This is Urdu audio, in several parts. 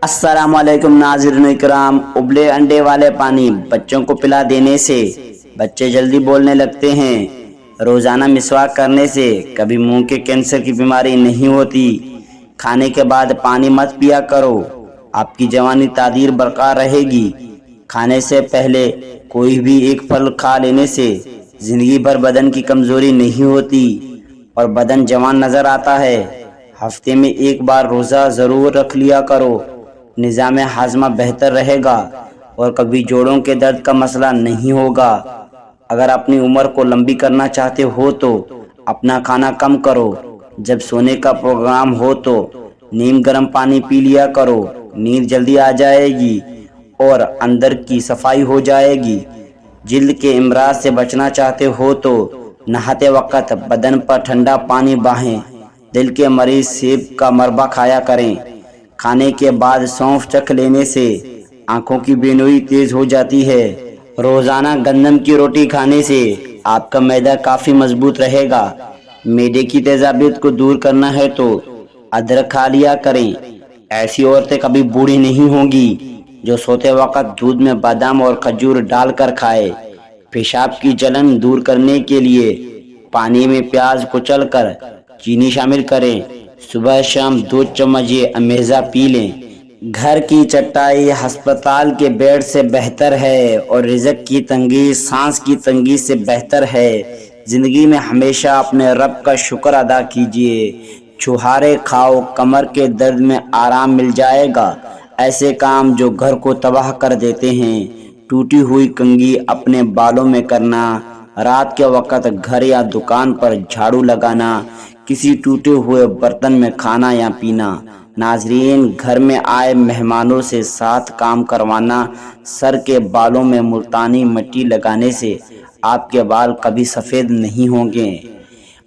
السلام علیکم ناظرین اکرام۔ ابلے انڈے والے پانی بچوں کو پلا دینے سے بچے جلدی بولنے لگتے ہیں۔ روزانہ مسواک کرنے سے کبھی منہ کے کینسر کی بیماری نہیں ہوتی۔ کھانے کے بعد پانی مت پیا کرو، آپ کی جوانی تعدیر برقرار رہے گی۔ کھانے سے پہلے کوئی بھی ایک پھل کھا لینے سے زندگی بھر بدن کی کمزوری نہیں ہوتی اور بدن جوان نظر آتا ہے۔ ہفتے میں ایک بار روزہ ضرور رکھ لیا کرو، نظام ہاضمہ بہتر رہے گا اور کبھی جوڑوں کے درد کا مسئلہ نہیں ہوگا۔ اگر اپنی عمر کو لمبی کرنا چاہتے ہو تو اپنا کھانا کم کرو۔ جب سونے کا پروگرام ہو تو نیم گرم پانی پی لیا کرو، نیند جلدی آ جائے گی اور اندر کی صفائی ہو جائے گی۔ جلد کے امراض سے بچنا چاہتے ہو تو نہاتے وقت بدن پر ٹھنڈا پانی بہائیں۔ دل کے مریض سیب کا مربع کھایا کریں۔ کھانے کے بعد سونف چکھ لینے سے آنکھوں کی بینائی تیز ہو جاتی ہے۔ روزانہ گندم کی روٹی کھانے سے آپ کا معدہ کافی مضبوط رہے گا۔ معدے کی تیزابیت کو دور کرنا ہے تو ادرک کھا لیا کریں۔ ایسی عورتیں کبھی بوڑھی نہیں ہوں گی جو سوتے وقت دودھ میں بادام اور کھجور ڈال کر کھائے۔ پیشاب کی جلن دور کرنے کے لیے پانی میں پیاز کچل کر چینی شامل کریں۔ صبح شام 2 چمچ یہ امیزہ پی لیں۔ گھر کی چٹائی ہسپتال کے بیڈ سے بہتر ہے اور رزق کی تنگی سانس کی تنگی سے بہتر ہے۔ زندگی میں ہمیشہ اپنے رب کا شکر ادا کیجیے۔ چھہارے کھاؤ، کمر کے درد میں آرام مل جائے گا۔ ایسے کام جو گھر کو تباہ کر دیتے ہیں، ٹوٹی ہوئی کنگھی اپنے بالوں میں کرنا، رات کے وقت گھر یا دکان پر جھاڑو لگانا، کسی ٹوٹے ہوئے برتن میں کھانا یا پینا۔ ناظرین، گھر میں آئے مہمانوں سے ساتھ کام کروانا، سر کے بالوں میں ملتانی مٹی لگانے سے آپ کے بال کبھی سفید نہیں ہوں گے۔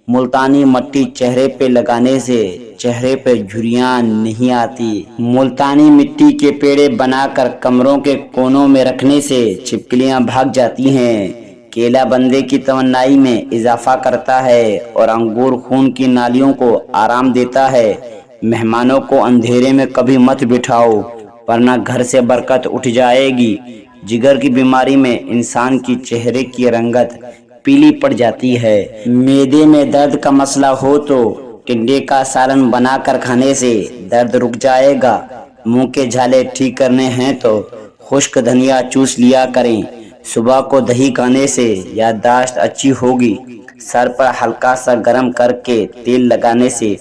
ملتانی مٹی چہرے پہ لگانے سے چہرے پہ جھریاں نہیں آتی۔ ملتانی مٹی کے پیڑے بنا کر کمروں کے کونوں میں رکھنے سے چھپکلیاں بھاگ جاتی ہیں۔ کیلا بندے کی توانائی میں اضافہ کرتا ہے اور انگور خون کی نالیوں کو آرام دیتا ہے۔ مہمانوں کو اندھیرے میں کبھی مت بٹھاؤ ورنہ گھر سے برکت اٹھ جائے گی۔ جگر کی بیماری میں انسان کی چہرے کی رنگت پیلی پڑ جاتی ہے۔ معدے میں درد کا مسئلہ ہو تو ٹنڈے کا سالن بنا کر کھانے سے درد رک جائے گا۔ منہ کے جھالے ٹھیک کرنے ہیں تو خشک دھنیا چوس لیا کریں۔ صبح کو دہی کھانے سے یادداشت اچھی ہوگی۔ سر پر ہلکا سا گرم کر کے تیل لگانے سے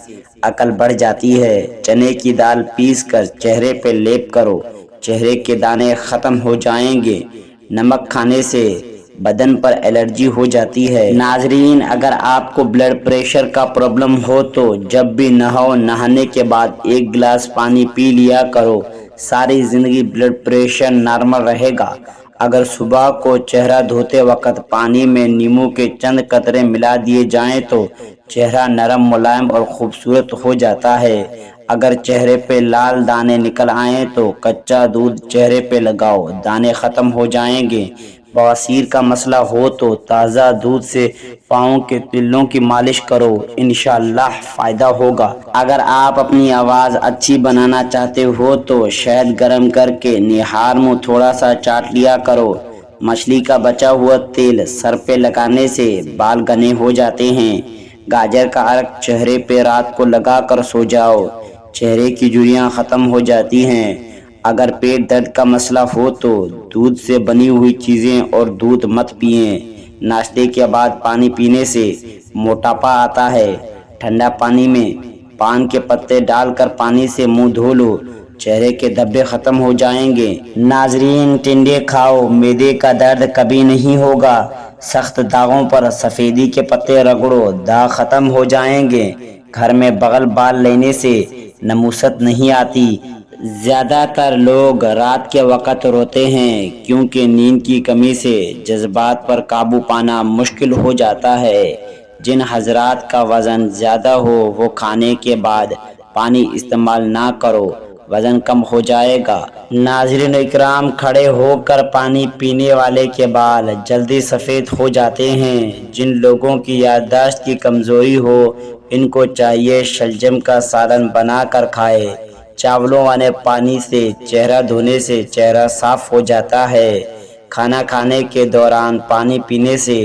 عقل بڑھ جاتی ہے۔ چنے کی دال پیس کر چہرے پہ لیپ کرو، چہرے کے دانے ختم ہو جائیں گے۔ نمک کھانے سے بدن پر الرجی ہو جاتی ہے۔ ناظرین، اگر آپ کو بلڈ پریشر کا پرابلم ہو تو جب بھی نہاؤ، نہانے کے بعد 1 گلاس پانی پی لیا کرو۔ ساری زندگی بلڈ پریشر نارمل رہے گا۔ اگر صبح کو چہرہ دھوتے وقت پانی میں نیمبو کے چند قطرے ملا دیے جائیں تو چہرہ نرم، ملائم اور خوبصورت ہو جاتا ہے۔ اگر چہرے پہ لال دانے نکل آئیں تو کچا دودھ چہرے پہ لگاؤ، دانے ختم ہو جائیں گے۔ بواسیر کا مسئلہ ہو تو تازہ دودھ سے پاؤں کے تلوں کی مالش کرو، انشاءاللہ فائدہ ہوگا۔ اگر آپ اپنی آواز اچھی بنانا چاہتے ہو تو شہد گرم کر کے نہار منہ تھوڑا سا چاٹ لیا کرو۔ مچھلی کا بچا ہوا تیل سر پہ لگانے سے بال گھنے ہو جاتے ہیں۔ گاجر کا عرق چہرے پہ رات کو لگا کر سو جاؤ، چہرے کی جھریاں ختم ہو جاتی ہیں۔ اگر پیٹ درد کا مسئلہ ہو تو دودھ سے بنی ہوئی چیزیں اور دودھ مت پئیں۔ ناشتے کے بعد پانی پینے سے موٹاپا آتا ہے۔ ٹھنڈا پانی میں پان کے پتے ڈال کر پانی سے منہ دھو لو، چہرے کے دھبے ختم ہو جائیں گے۔ ناظرین، ٹنڈے کھاؤ، معدے کا درد کبھی نہیں ہوگا۔ سخت داغوں پر سفیدی کے پتے رگڑو، داغ ختم ہو جائیں گے۔ گھر میں بغل بال لینے سے نموست نہیں آتی۔ زیادہ تر لوگ رات کے وقت روتے ہیں کیونکہ نیند کی کمی سے جذبات پر قابو پانا مشکل ہو جاتا ہے۔ جن حضرات کا وزن زیادہ ہو وہ کھانے کے بعد پانی استعمال نہ کرو، وزن کم ہو جائے گا۔ ناظرین اکرام، کھڑے ہو کر پانی پینے والے کے بال جلدی سفید ہو جاتے ہیں۔ جن لوگوں کی یادداشت کی کمزوری ہو ان کو چاہیے شلجم کا سالن بنا کر کھائے۔ چاولوں والے پانی سے چہرہ دھونے سے چہرہ صاف ہو جاتا ہے۔ کھانا کھانے کے دوران پانی پینے سے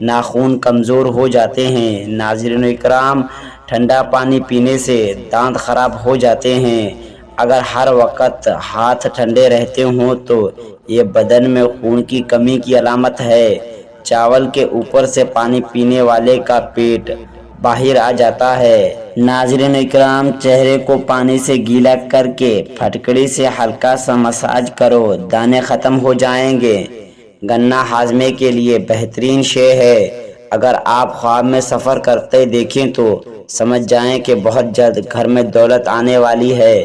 ناخن کمزور ہو جاتے ہیں۔ ناظرین اکرام، ٹھنڈا پانی پینے سے دانت خراب ہو جاتے ہیں۔ اگر ہر وقت ہاتھ ٹھنڈے رہتے ہوں تو یہ بدن میں خون کی کمی کی علامت ہے۔ چاول کے اوپر سے پانی پینے والے کا پیٹ باہر آ جاتا ہے۔ ناظرین اکرام، چہرے کو پانی سے گیلا کر کے پھٹکڑی سے ہلکا سا مساج کرو، دانے ختم ہو جائیں گے۔ گنا ہاضمے کے لیے بہترین شے ہے۔ اگر آپ خواب میں سفر کرتے دیکھیں تو سمجھ جائیں کہ بہت جلد گھر میں دولت آنے والی ہے۔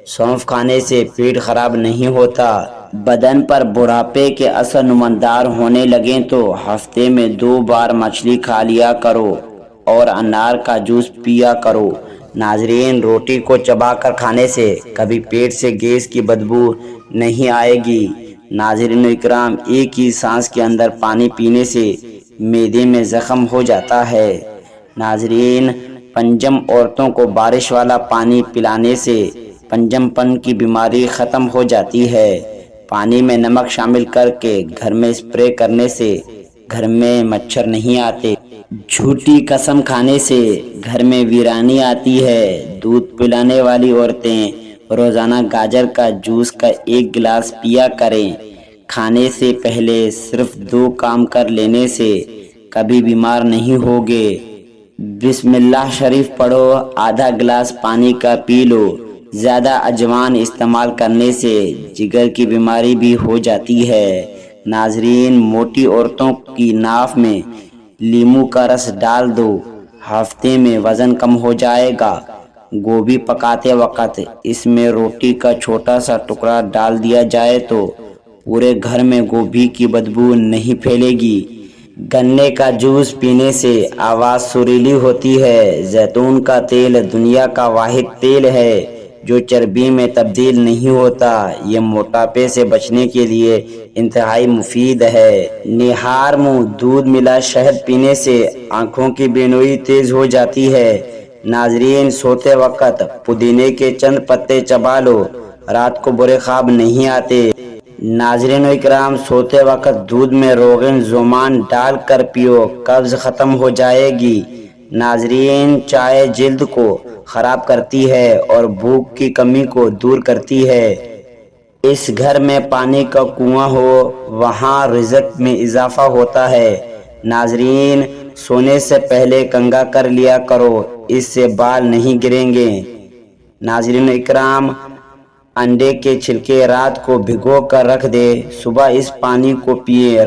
سونف کھانے سے پیٹ خراب نہیں ہوتا۔ بدن پر بڑھاپے کے اثر نمودار ہونے لگیں تو ہفتے میں 2 بار مچھلی کھا لیا کرو اور انار کا جوس پیا کرو۔ ناظرین، روٹی کو چبا کر کھانے سے کبھی پیٹ سے گیس کی بدبو نہیں آئے گی۔ ناظرین اکرام، ایک ہی سانس کے اندر پانی پینے سے معدے میں زخم ہو جاتا ہے۔ ناظرین، پنجم عورتوں کو بارش والا پانی پلانے سے پنجم پن کی بیماری ختم ہو جاتی ہے۔ پانی میں نمک شامل کر کے گھر میں اسپرے کرنے سے گھر میں مچھر نہیں آتے۔ جھوٹی قسم کھانے سے گھر میں ویرانی آتی ہے۔ دودھ پلانے والی عورتیں روزانہ گاجر کا جوس کا 1 گلاس پیا کریں۔ کھانے سے پہلے صرف 2 کام کر لینے سے کبھی بیمار نہیں ہوگے۔ بسم اللہ شریف پڑھو، آدھا گلاس پانی کا پی لو۔ زیادہ اجوان استعمال کرنے سے جگر کی بیماری بھی ہو جاتی ہے۔ ناظرین، موٹی عورتوں کی ناف میں لیموں کا رس ڈال دو، ہفتے میں وزن کم ہو جائے گا۔ گوبھی پکاتے وقت اس میں روٹی کا چھوٹا سا ٹکڑا ڈال دیا جائے تو پورے گھر میں گوبھی کی بدبو نہیں پھیلے گی۔ گنے کا جوس پینے سے آواز سریلی ہوتی ہے۔ زیتون کا تیل دنیا کا واحد تیل ہے جو چربی میں تبدیل نہیں ہوتا۔ یہ موٹاپے سے بچنے کے لیے انتہائی مفید ہے۔ نہار منہ دودھ ملا شہد پینے سے آنکھوں کی بینائی تیز ہو جاتی ہے۔ ناظرین، سوتے وقت پودینے کے چند پتے چبا لو، رات کو برے خواب نہیں آتے۔ ناظرین اکرام، سوتے وقت دودھ میں روغن زومان ڈال کر پیو، قبض ختم ہو جائے گی۔ ناظرین، چائے جلد کو خراب کرتی ہے اور بھوک کی کمی کو دور کرتی ہے۔ اس گھر میں پانی کا کنواں ہو، وہاں رزق میں اضافہ ہوتا ہے۔ ناظرین، سونے سے پہلے کنگھا کر لیا کرو، اس سے بال نہیں گریں گے۔ ناظرین اکرام، انڈے کے چھلکے رات کو بھگو کر رکھ دیں، صبح اس پانی کو پیئیں۔